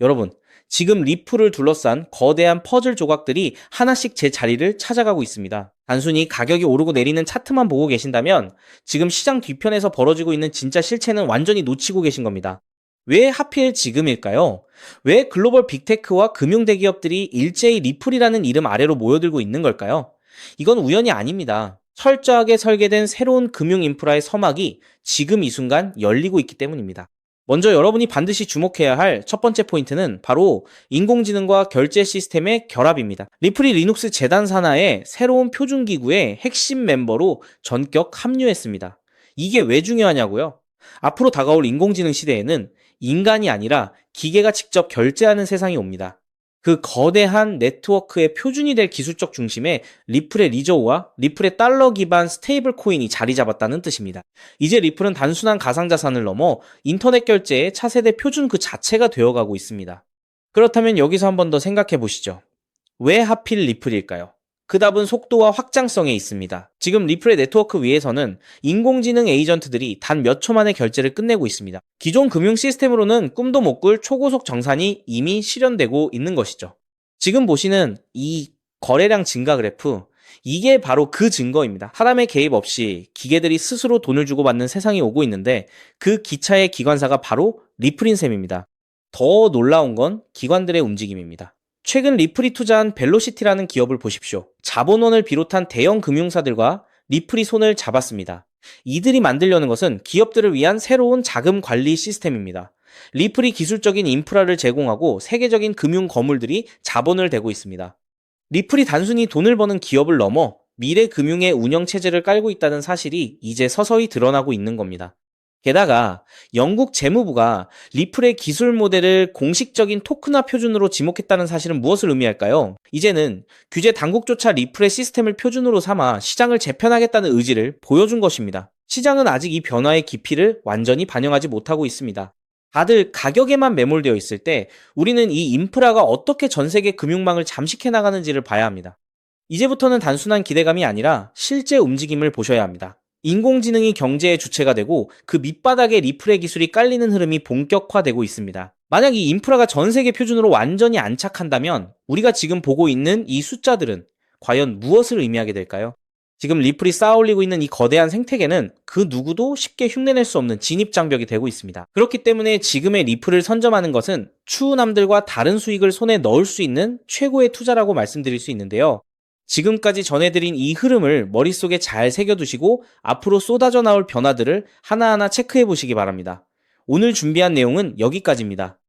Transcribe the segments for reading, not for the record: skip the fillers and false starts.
여러분, 지금 리플을 둘러싼 거대한 퍼즐 조각들이 하나씩 제 자리를 찾아가고 있습니다. 단순히 가격이 오르고 내리는 차트만 보고 계신다면 지금 시장 뒤편에서 벌어지고 있는 진짜 실체는 완전히 놓치고 계신 겁니다. 왜 하필 지금일까요? 왜 글로벌 빅테크와 금융 대기업들이 일제히 리플이라는 이름 아래로 모여들고 있는 걸까요? 이건 우연이 아닙니다. 철저하게 설계된 새로운 금융 인프라의 서막이 지금 이 순간 열리고 있기 때문입니다. 먼저 여러분이 반드시 주목해야 할 첫 번째 포인트는 바로 인공지능과 결제 시스템의 결합입니다. 리플이 리눅스 재단 산하의 새로운 표준기구의 핵심 멤버로 전격 합류했습니다. 이게 왜 중요하냐고요? 앞으로 다가올 인공지능 시대에는 인간이 아니라 기계가 직접 결제하는 세상이 옵니다. 그 거대한 네트워크의 표준이 될 기술적 중심에 리플의 리저우와 리플의 달러 기반 스테이블 코인이 자리 잡았다는 뜻입니다. 이제 리플은 단순한 가상자산을 넘어 인터넷 결제의 차세대 표준 그 자체가 되어가고 있습니다. 그렇다면 여기서 한 번 더 생각해 보시죠. 왜 하필 리플일까요? 그 답은 속도와 확장성에 있습니다. 지금 리플의 네트워크 위에서는 인공지능 에이전트들이 단 몇 초 만에 결제를 끝내고 있습니다. 기존 금융 시스템으로는 꿈도 못 꿀 초고속 정산이 이미 실현되고 있는 것이죠. 지금 보시는 이 거래량 증가 그래프, 이게 바로 그 증거입니다. 사람의 개입 없이 기계들이 스스로 돈을 주고받는 세상이 오고 있는데 그 기차의 기관사가 바로 리플인 셈입니다. 더 놀라운 건 기관들의 움직임입니다. 최근 리플이 투자한 벨로시티라는 기업을 보십시오. 자본원을 비롯한 대형 금융사들과 리플이 손을 잡았습니다. 이들이 만들려는 것은 기업들을 위한 새로운 자금 관리 시스템입니다. 리플이 기술적인 인프라를 제공하고 세계적인 금융 거물들이 자본을 대고 있습니다. 리플이 단순히 돈을 버는 기업을 넘어 미래 금융의 운영 체제를 깔고 있다는 사실이 이제 서서히 드러나고 있는 겁니다. 게다가 영국 재무부가 리플의 기술 모델을 공식적인 토큰화 표준으로 지목했다는 사실은 무엇을 의미할까요? 이제는 규제 당국조차 리플의 시스템을 표준으로 삼아 시장을 재편하겠다는 의지를 보여준 것입니다. 시장은 아직 이 변화의 깊이를 완전히 반영하지 못하고 있습니다. 다들 가격에만 매몰되어 있을 때 우리는 이 인프라가 어떻게 전 세계 금융망을 잠식해 나가는지를 봐야 합니다. 이제부터는 단순한 기대감이 아니라 실제 움직임을 보셔야 합니다. 인공지능이 경제의 주체가 되고 그 밑바닥에 리플의 기술이 깔리는 흐름이 본격화되고 있습니다. 만약 이 인프라가 전 세계 표준으로 완전히 안착한다면 우리가 지금 보고 있는 이 숫자들은 과연 무엇을 의미하게 될까요? 지금 리플이 쌓아올리고 있는 이 거대한 생태계는 그 누구도 쉽게 흉내낼 수 없는 진입장벽이 되고 있습니다. 그렇기 때문에 지금의 리플을 선점하는 것은 추후 남들과 다른 수익을 손에 넣을 수 있는 최고의 투자라고 말씀드릴 수 있는데요. 지금까지 전해드린 이 흐름을 머릿속에 잘 새겨두시고 앞으로 쏟아져 나올 변화들을 하나하나 체크해 보시기 바랍니다. 오늘 준비한 내용은 여기까지입니다.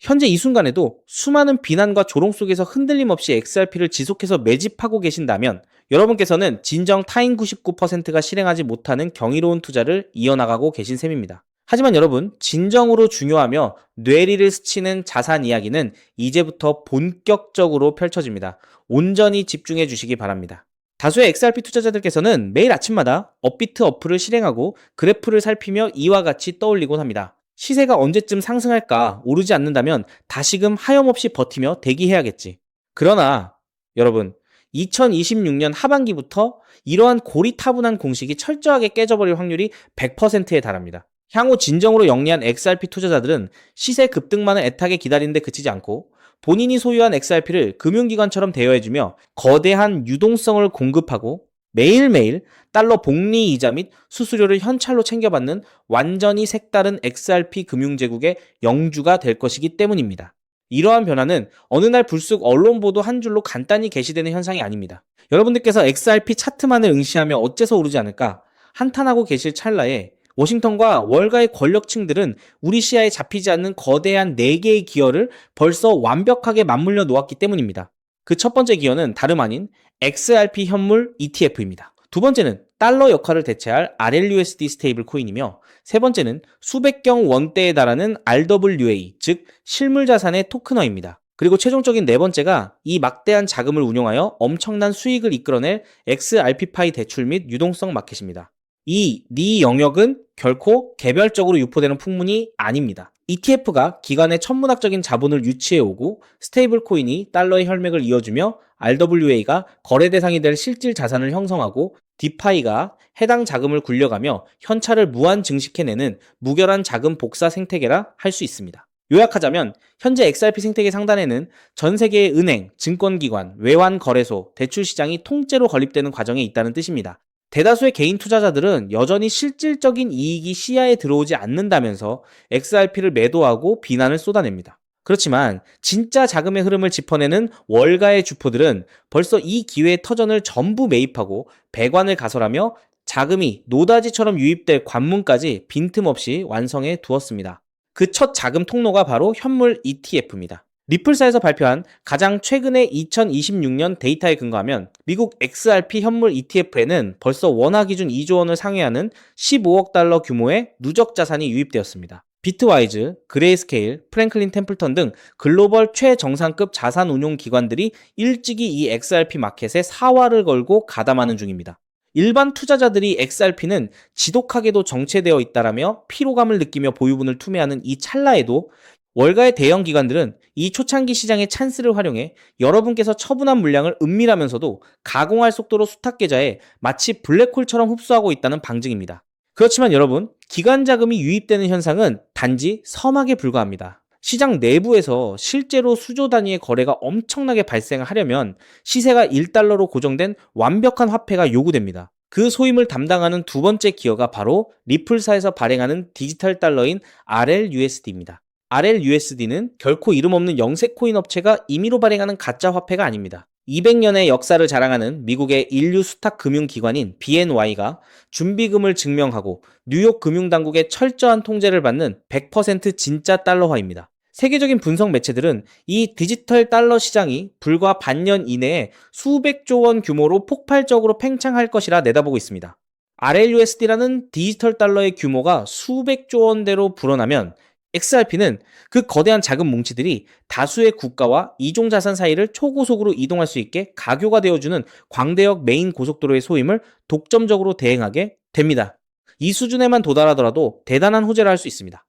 현재 이 순간에도 수많은 비난과 조롱 속에서 흔들림 없이 XRP를 지속해서 매집하고 계신다면 여러분께서는 진정 타인 99%가 실행하지 못하는 경이로운 투자를 이어나가고 계신 셈입니다. 하지만 여러분, 진정으로 중요하며 뇌리를 스치는 자산 이야기는 이제부터 본격적으로 펼쳐집니다. 온전히 집중해 주시기 바랍니다. 다수의 XRP 투자자들께서는 매일 아침마다 업비트 어플을 실행하고 그래프를 살피며 이와 같이 떠올리곤 합니다. 시세가 언제쯤 상승할까? 오르지 않는다면 다시금 하염없이 버티며 대기해야겠지. 그러나 여러분, 2026년 하반기부터 이러한 고리타분한 공식이 철저하게 깨져버릴 확률이 100%에 달합니다. 향후 진정으로 영리한 XRP 투자자들은 시세 급등만을 애타게 기다리는데 그치지 않고 본인이 소유한 XRP를 금융기관처럼 대여해주며 거대한 유동성을 공급하고 매일매일 달러 복리 이자 및 수수료를 현찰로 챙겨받는 완전히 색다른 XRP 금융제국의 영주가 될 것이기 때문입니다. 이러한 변화는 어느 날 불쑥 언론 보도 한 줄로 간단히 게시되는 현상이 아닙니다. 여러분들께서 XRP 차트만을 응시하며 어째서 오르지 않을까 한탄하고 계실 찰나에 워싱턴과 월가의 권력층들은 우리 시야에 잡히지 않는 거대한 4개의 기어를 벌써 완벽하게 맞물려 놓았기 때문입니다. 그 첫 번째 기어는 다름 아닌 XRP 현물 ETF입니다. 두 번째는 달러 역할을 대체할 RLUSD 스테이블 코인이며 세 번째는 수백경 원대에 달하는 RWA, 즉 실물 자산의 토큰화입니다. 그리고 최종적인 네 번째가 이 막대한 자금을 운용하여 엄청난 수익을 이끌어낼 XRP파이 대출 및 유동성 마켓입니다. 이 영역은 결코 개별적으로 유포되는 풍문이 아닙니다. ETF가 기관의 천문학적인 자본을 유치해오고 스테이블 코인이 달러의 혈맥을 이어주며 RWA가 거래 대상이 될 실질 자산을 형성하고 디파이가 해당 자금을 굴려가며 현찰을 무한 증식해내는 무결한 자금 복사 생태계라 할 수 있습니다. 요약하자면 현재 XRP 생태계 상단에는 전 세계의 은행, 증권기관, 외환거래소, 대출시장이 통째로 건립되는 과정에 있다는 뜻입니다. 대다수의 개인 투자자들은 여전히 실질적인 이익이 시야에 들어오지 않는다면서 XRP를 매도하고 비난을 쏟아냅니다. 그렇지만 진짜 자금의 흐름을 짚어내는 월가의 주포들은 벌써 이 기회의 터전을 전부 매입하고 배관을 가설하며 자금이 노다지처럼 유입될 관문까지 빈틈없이 완성해 두었습니다. 그 첫 자금 통로가 바로 현물 ETF입니다. 리플사에서 발표한 가장 최근의 2026년 데이터에 근거하면 미국 XRP 현물 ETF에는 벌써 원화 기준 2조 원을 상회하는 15억 달러 규모의 누적 자산이 유입되었습니다. 비트와이즈, 그레이스케일, 프랭클린 템플턴 등 글로벌 최정상급 자산 운용 기관들이 일찍이 이 XRP 마켓에 사활을 걸고 가담하는 중입니다. 일반 투자자들이 XRP는 지독하게도 정체되어 있다라며 피로감을 느끼며 보유분을 투매하는 이 찰나에도 월가의 대형 기관들은 이 초창기 시장의 찬스를 활용해 여러분께서 처분한 물량을 은밀하면서도 가공할 속도로 수탁 계좌에 마치 블랙홀처럼 흡수하고 있다는 방증입니다. 그렇지만 여러분, 기관 자금이 유입되는 현상은 단지 서막에 불과합니다. 시장 내부에서 실제로 수조 단위의 거래가 엄청나게 발생하려면 시세가 1달러로 고정된 완벽한 화폐가 요구됩니다. 그 소임을 담당하는 두 번째 기어가 바로 리플사에서 발행하는 디지털 달러인 RLUSD입니다. RLUSD는 결코 이름 없는 영세 코인 업체가 임의로 발행하는 가짜 화폐가 아닙니다. 200년의 역사를 자랑하는 미국의 인류 수탁 금융기관인 BNY가 준비금을 증명하고 뉴욕 금융당국의 철저한 통제를 받는 100% 진짜 달러화입니다. 세계적인 분석 매체들은 이 디지털 달러 시장이 불과 반년 이내에 수백조 원 규모로 폭발적으로 팽창할 것이라 내다보고 있습니다. RLUSD라는 디지털 달러의 규모가 수백조 원대로 불어나면 XRP는 그 거대한 자금 뭉치들이 다수의 국가와 이종 자산 사이를 초고속으로 이동할 수 있게 가교가 되어주는 광대역 메인 고속도로의 소임을 독점적으로 대행하게 됩니다. 이 수준에만 도달하더라도 대단한 호재를 할 수 있습니다.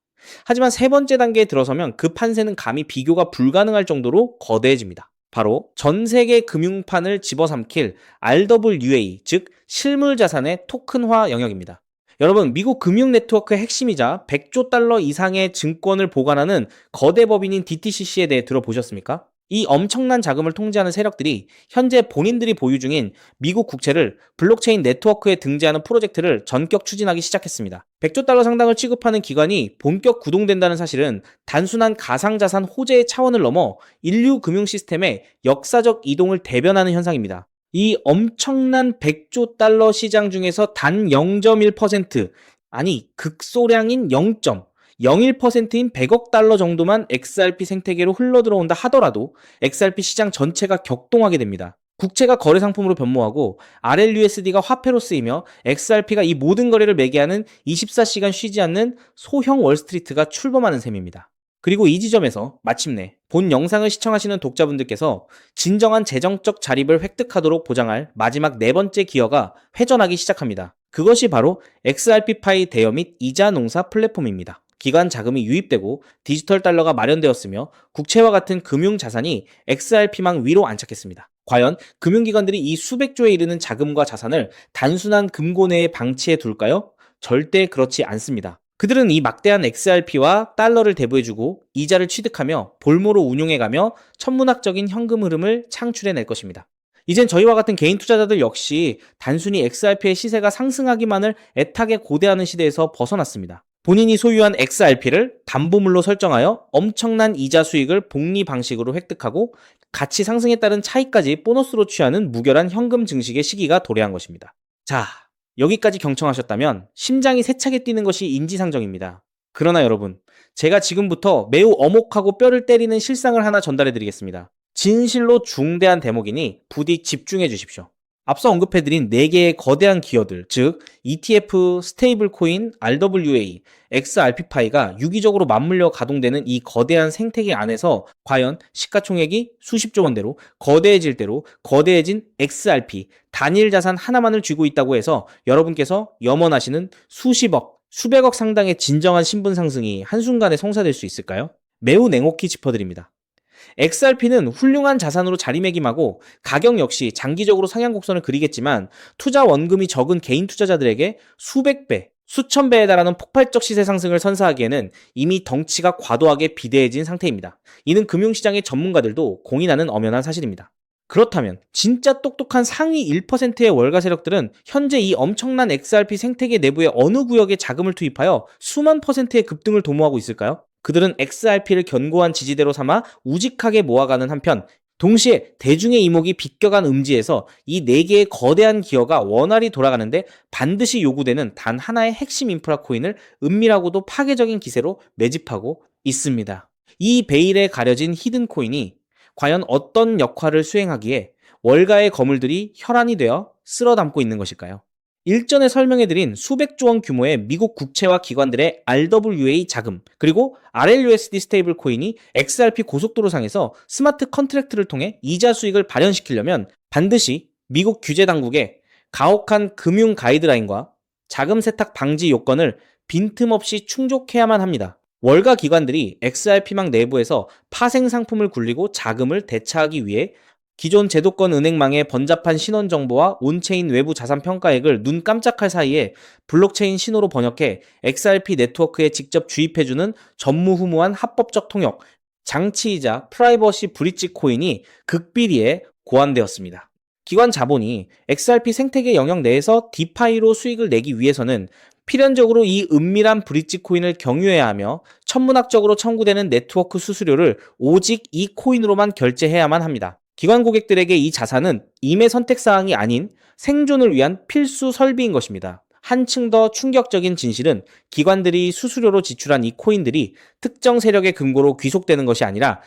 하지만 세 번째 단계에 들어서면 그 판세는 감히 비교가 불가능할 정도로 거대해집니다. 바로 전 세계 금융판을 집어삼킬 RWA, 즉 실물자산의 토큰화 영역입니다. 여러분, 미국 금융 네트워크의 핵심이자 100조 달러 이상의 증권을 보관하는 거대 법인인 DTCC에 대해 들어보셨습니까? 이 엄청난 자금을 통제하는 세력들이 현재 본인들이 보유 중인 미국 국채를 블록체인 네트워크에 등재하는 프로젝트를 전격 추진하기 시작했습니다. 100조 달러 상당을 취급하는 기관이 본격 구동된다는 사실은 단순한 가상자산 호재의 차원을 넘어 인류 금융 시스템의 역사적 이동을 대변하는 현상입니다. 이 엄청난 100조 달러 시장 중에서 단 0.1%, 아니 극소량인 0.01%인 100억 달러 정도만 XRP 생태계로 흘러들어온다 하더라도 XRP 시장 전체가 격동하게 됩니다. 국채가 거래 상품으로 변모하고 RLUSD가 화폐로 쓰이며 XRP가 이 모든 거래를 매개하는 24시간 쉬지 않는 소형 월스트리트가 출범하는 셈입니다. 그리고 이 지점에서 마침내 본 영상을 시청하시는 독자분들께서 진정한 재정적 자립을 획득하도록 보장할 마지막 네 번째 기어가 회전하기 시작합니다. 그것이 바로 XRP파이 대여 및 이자 농사 플랫폼입니다. 기관 자금이 유입되고 디지털 달러가 마련되었으며 국채와 같은 금융 자산이 XRP망 위로 안착했습니다. 과연 금융기관들이 이 수백조에 이르는 자금과 자산을 단순한 금고내에 방치해 둘까요? 절대 그렇지 않습니다. 그들은 이 막대한 XRP와 달러를 대부해주고 이자를 취득하며 볼모로 운용해가며 천문학적인 현금 흐름을 창출해낼 것입니다. 이젠 저희와 같은 개인 투자자들 역시 단순히 XRP의 시세가 상승하기만을 애타게 고대하는 시대에서 벗어났습니다. 본인이 소유한 XRP를 담보물로 설정하여 엄청난 이자 수익을 복리 방식으로 획득하고 가치 상승에 따른 차익까지 보너스로 취하는 무결한 현금 증식의 시기가 도래한 것입니다. 자, 여기까지 경청하셨다면 심장이 세차게 뛰는 것이 인지상정입니다. 그러나 여러분, 제가 지금부터 매우 엄혹하고 뼈를 때리는 실상을 하나 전달해드리겠습니다. 진실로 중대한 대목이니 부디 집중해 주십시오. 앞서 언급해드린 4개의 거대한 기어들, 즉 ETF, 스테이블코인, RWA, XRP파이가 유기적으로 맞물려 가동되는 이 거대한 생태계 안에서 과연 시가총액이 수십조 원대로 거대해질 대로 거대해진 XRP, 단일 자산 하나만을 쥐고 있다고 해서 여러분께서 염원하시는 수십억, 수백억 상당의 진정한 신분 상승이 한순간에 성사될 수 있을까요? 매우 냉혹히 짚어드립니다. XRP는 훌륭한 자산으로 자리매김하고 가격 역시 장기적으로 상향 곡선을 그리겠지만 투자 원금이 적은 개인 투자자들에게 수백 배, 수천 배에 달하는 폭발적 시세 상승을 선사하기에는 이미 덩치가 과도하게 비대해진 상태입니다. 이는 금융시장의 전문가들도 공인하는 엄연한 사실입니다. 그렇다면 진짜 똑똑한 상위 1%의 월가 세력들은 현재 이 엄청난 XRP 생태계 내부의 어느 구역에 자금을 투입하여 수만 퍼센트의 급등을 도모하고 있을까요? 그들은 XRP를 견고한 지지대로 삼아 우직하게 모아가는 한편 동시에 대중의 이목이 비껴간 음지에서 이 4개의 거대한 기어가 원활히 돌아가는데 반드시 요구되는 단 하나의 핵심 인프라 코인을 은밀하고도 파괴적인 기세로 매집하고 있습니다. 이 베일에 가려진 히든 코인이 과연 어떤 역할을 수행하기에 월가의 거물들이 혈안이 되어 쓸어 담고 있는 것일까요? 일전에 설명해드린 수백조 원 규모의 미국 국채와 기관들의 RWA 자금, 그리고 RLUSD 스테이블 코인이 XRP 고속도로상에서 스마트 컨트랙트를 통해 이자 수익을 발현시키려면 반드시 미국 규제 당국의 가혹한 금융 가이드라인과 자금 세탁 방지 요건을 빈틈없이 충족해야만 합니다. 월가 기관들이 XRP망 내부에서 파생 상품을 굴리고 자금을 대차하기 위해 기존 제도권 은행망의 번잡한 신원 정보와 온체인 외부 자산 평가액을 눈 깜짝할 사이에 블록체인 신호로 번역해 XRP 네트워크에 직접 주입해주는 전무후무한 합법적 통역, 장치이자 프라이버시 브릿지 코인이 극비리에 고안되었습니다. 기관 자본이 XRP 생태계 영역 내에서 디파이로 수익을 내기 위해서는 필연적으로 이 은밀한 브릿지 코인을 경유해야 하며 천문학적으로 청구되는 네트워크 수수료를 오직 이 코인으로만 결제해야만 합니다. 기관 고객들에게 이 자산은 임의 선택사항이 아닌 생존을 위한 필수 설비인 것입니다. 한층 더 충격적인 진실은 기관들이 수수료로 지출한 이 코인들이 특정 세력의 금고로 귀속되는 것이 아니라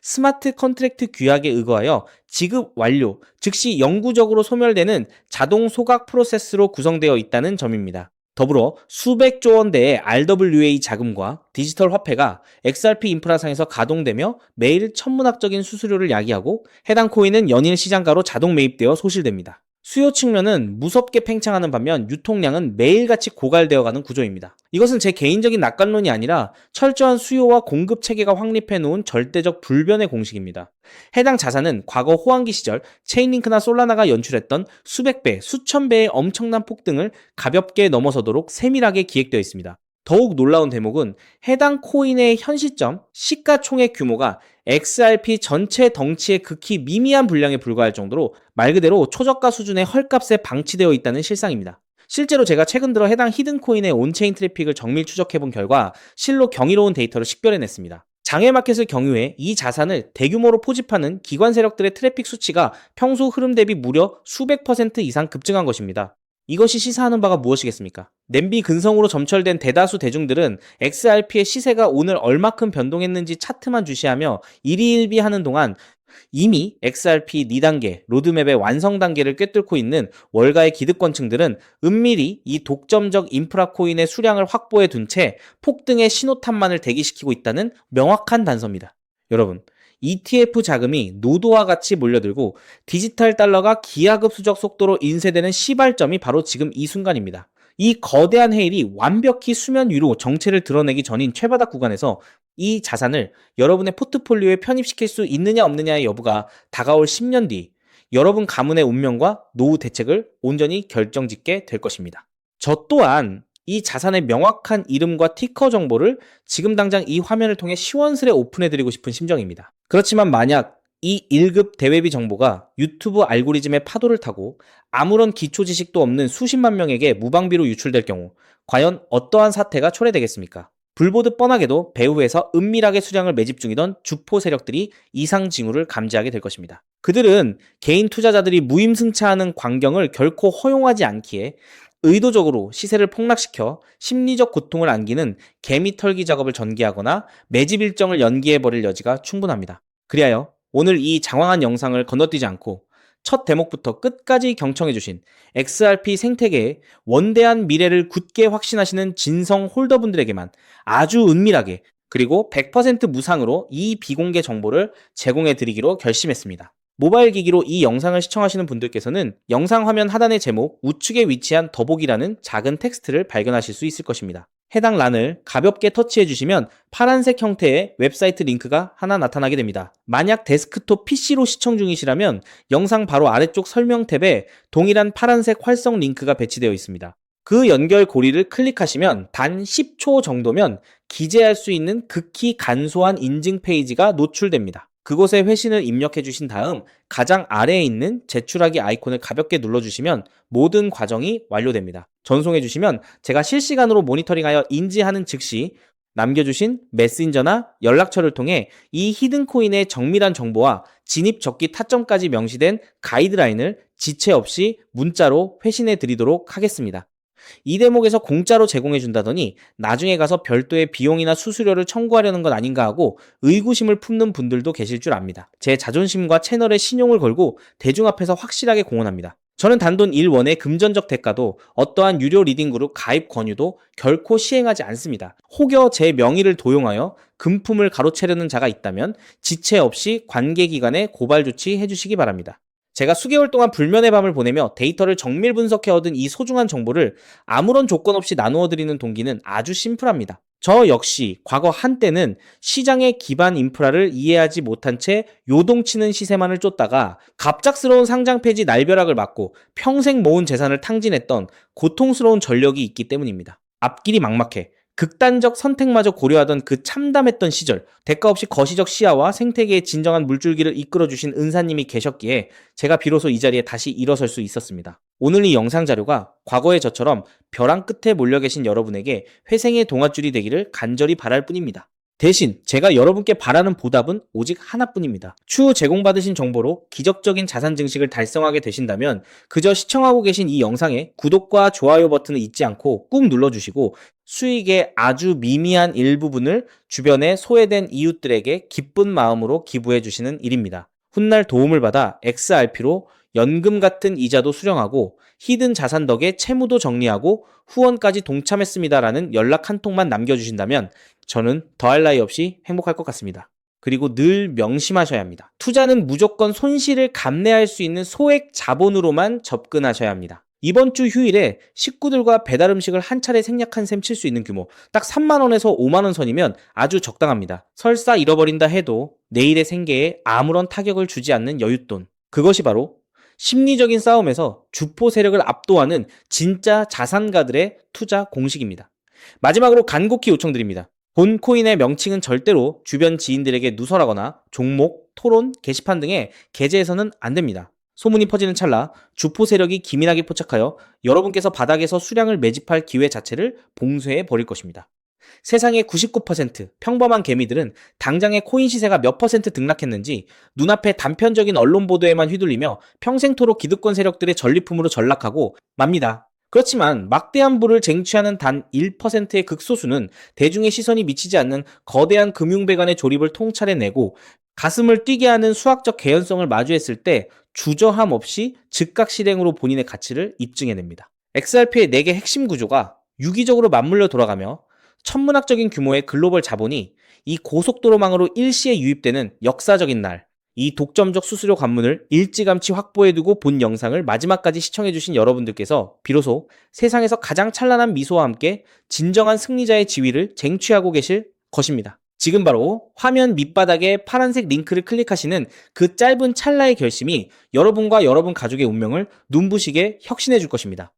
스마트 컨트랙트 규약에 의거하여 지급 완료, 즉시 영구적으로 소멸되는 자동 소각 프로세스로 구성되어 있다는 점입니다. 더불어 수백조 원대의 RWA 자금과 디지털 화폐가 XRP 인프라상에서 가동되며 매일 천문학적인 수수료를 야기하고 해당 코인은 연일 시장가로 자동 매입되어 소실됩니다. 수요 측면은 무섭게 팽창하는 반면 유통량은 매일같이 고갈되어가는 구조입니다. 이것은 제 개인적인 낙관론이 아니라 철저한 수요와 공급 체계가 확립해 놓은 절대적 불변의 공식입니다. 해당 자산은 과거 호황기 시절 체인링크나 솔라나가 연출했던 수백 배, 수천 배의 엄청난 폭등을 가볍게 넘어서도록 세밀하게 기획되어 있습니다. 더욱 놀라운 대목은 해당 코인의 현 시점 시가총액 규모가 XRP 전체 덩치의 극히 미미한 분량에 불과할 정도로 말 그대로 초저가 수준의 헐값에 방치되어 있다는 실상입니다. 실제로 제가 최근 들어 해당 히든코인의 온체인 트래픽을 정밀 추적해본 결과 실로 경이로운 데이터를 식별해냈습니다. 장외마켓을 경유해 이 자산을 대규모로 포집하는 기관 세력들의 트래픽 수치가 평소 흐름 대비 무려 수백 퍼센트 이상 급증한 것입니다. 이것이 시사하는 바가 무엇이겠습니까? 냄비 근성으로 점철된 대다수 대중들은 XRP의 시세가 오늘 얼마큼 변동했는지 차트만 주시하며 일희일비하는 동안 이미 XRP 2단계 로드맵의 완성 단계를 꿰뚫고 있는 월가의 기득권층들은 은밀히 이 독점적 인프라 코인의 수량을 확보해 둔 채 폭등의 신호탄만을 대기시키고 있다는 명확한 단서입니다. 여러분, ETF 자금이 노도와 같이 몰려들고 디지털 달러가 기하급수적 속도로 인쇄되는 시발점이 바로 지금 이 순간입니다. 이 거대한 해일이 완벽히 수면 위로 정체를 드러내기 전인 최바닥 구간에서 이 자산을 여러분의 포트폴리오에 편입시킬 수 있느냐 없느냐의 여부가 다가올 10년 뒤 여러분 가문의 운명과 노후 대책을 온전히 결정짓게 될 것입니다. 저 또한 이 자산의 명확한 이름과 티커 정보를 지금 당장 이 화면을 통해 시원스레 오픈해드리고 싶은 심정입니다. 그렇지만 만약 이 1급 대외비 정보가 유튜브 알고리즘의 파도를 타고 아무런 기초 지식도 없는 수십만 명에게 무방비로 유출될 경우 과연 어떠한 사태가 초래되겠습니까? 불보듯 뻔하게도 배후에서 은밀하게 수량을 매집 중이던 주포 세력들이 이상 징후를 감지하게 될 것입니다. 그들은 개인 투자자들이 무임승차하는 광경을 결코 허용하지 않기에 의도적으로 시세를 폭락시켜 심리적 고통을 안기는 개미 털기 작업을 전개하거나 매집 일정을 연기해버릴 여지가 충분합니다. 그리하여 오늘 이 장황한 영상을 건너뛰지 않고 첫 대목부터 끝까지 경청해주신 XRP 생태계의 원대한 미래를 굳게 확신하시는 진성 홀더분들에게만 아주 은밀하게 그리고 100% 무상으로 이 비공개 정보를 제공해드리기로 결심했습니다. 모바일 기기로 이 영상을 시청하시는 분들께서는 영상 화면 하단의 제목 우측에 위치한 더보기라는 작은 텍스트를 발견하실 수 있을 것입니다. 해당 란을 가볍게 터치해 주시면 파란색 형태의 웹사이트 링크가 하나 나타나게 됩니다. 만약 데스크톱 PC로 시청 중이시라면 영상 바로 아래쪽 설명 탭에 동일한 파란색 활성 링크가 배치되어 있습니다. 그 연결 고리를 클릭하시면 단 10초 정도면 기재할 수 있는 극히 간소한 인증 페이지가 노출됩니다. 그곳에 회신을 입력해 주신 다음 가장 아래에 있는 제출하기 아이콘을 가볍게 눌러주시면 모든 과정이 완료됩니다. 전송해 주시면 제가 실시간으로 모니터링하여 인지하는 즉시 남겨주신 메신저나 연락처를 통해 이 히든코인의 정밀한 정보와 진입 적기 타점까지 명시된 가이드라인을 지체 없이 문자로 회신해 드리도록 하겠습니다. 이 대목에서 공짜로 제공해 준다더니 나중에 가서 별도의 비용이나 수수료를 청구하려는 것 아닌가 하고 의구심을 품는 분들도 계실 줄 압니다. 제 자존심과 채널의 신용을 걸고 대중 앞에서 확실하게 공언합니다. 저는 단돈 1원의 금전적 대가도 어떠한 유료 리딩그룹 가입 권유도 결코 시행하지 않습니다. 혹여 제 명의를 도용하여 금품을 가로채려는 자가 있다면 지체 없이 관계기관에 고발 조치해 주시기 바랍니다. 제가 수개월 동안 불면의 밤을 보내며 데이터를 정밀 분석해 얻은 이 소중한 정보를 아무런 조건 없이 나누어 드리는 동기는 아주 심플합니다. 저 역시 과거 한때는 시장의 기반 인프라를 이해하지 못한 채 요동치는 시세만을 쫓다가 갑작스러운 상장 폐지 날벼락을 맞고 평생 모은 재산을 탕진했던 고통스러운 전력이 있기 때문입니다. 앞길이 막막해 극단적 선택마저 고려하던 그 참담했던 시절, 대가 없이 거시적 시야와 생태계의 진정한 물줄기를 이끌어주신 은사님이 계셨기에 제가 비로소 이 자리에 다시 일어설 수 있었습니다. 오늘 이 영상 자료가 과거의 저처럼 벼랑 끝에 몰려 계신 여러분에게 회생의 동아줄이 되기를 간절히 바랄 뿐입니다. 대신 제가 여러분께 바라는 보답은 오직 하나뿐입니다. 추후 제공받으신 정보로 기적적인 자산 증식을 달성하게 되신다면 그저 시청하고 계신 이 영상에 구독과 좋아요 버튼을 잊지 않고 꾹 눌러주시고 수익의 아주 미미한 일부분을 주변에 소외된 이웃들에게 기쁜 마음으로 기부해 주시는 일입니다. 훗날 도움을 받아 XRP로 연금 같은 이자도 수령하고 히든 자산 덕에 채무도 정리하고 후원까지 동참했습니다라는 연락 한 통만 남겨주신다면 저는 더할 나위 없이 행복할 것 같습니다. 그리고 늘 명심하셔야 합니다. 투자는 무조건 손실을 감내할 수 있는 소액 자본으로만 접근하셔야 합니다. 이번 주 휴일에 식구들과 배달 음식을 한 차례 생략한 셈 칠 수 있는 규모 딱 3만원에서 5만원 선이면 아주 적당합니다. 설사 잃어버린다 해도 내일의 생계에 아무런 타격을 주지 않는 여윳돈, 그것이 바로 심리적인 싸움에서 주포 세력을 압도하는 진짜 자산가들의 투자 공식입니다. 마지막으로 간곡히 요청드립니다. 본 코인의 명칭은 절대로 주변 지인들에게 누설하거나 종목, 토론, 게시판 등의 게재해서는 안 됩니다. 소문이 퍼지는 찰나 주포 세력이 기민하게 포착하여 여러분께서 바닥에서 수량을 매집할 기회 자체를 봉쇄해 버릴 것입니다. 세상의 99% 평범한 개미들은 당장의 코인 시세가 몇 퍼센트 등락했는지 눈앞에 단편적인 언론 보도에만 휘둘리며 평생토록 기득권 세력들의 전리품으로 전락하고 맙니다. 그렇지만 막대한 부를 쟁취하는 단 1%의 극소수는 대중의 시선이 미치지 않는 거대한 금융배관의 조립을 통찰해내고 가슴을 뛰게 하는 수학적 개연성을 마주했을 때 주저함 없이 즉각 실행으로 본인의 가치를 입증해냅니다. XRP의 4개 핵심 구조가 유기적으로 맞물려 돌아가며 천문학적인 규모의 글로벌 자본이 이 고속도로망으로 일시에 유입되는 역사적인 날, 이 독점적 수수료 관문을 일찌감치 확보해두고 본 영상을 마지막까지 시청해주신 여러분들께서 비로소 세상에서 가장 찬란한 미소와 함께 진정한 승리자의 지위를 쟁취하고 계실 것입니다. 지금 바로 화면 밑바닥에 파란색 링크를 클릭하시는 그 짧은 찰나의 결심이 여러분과 여러분 가족의 운명을 눈부시게 혁신해 줄 것입니다.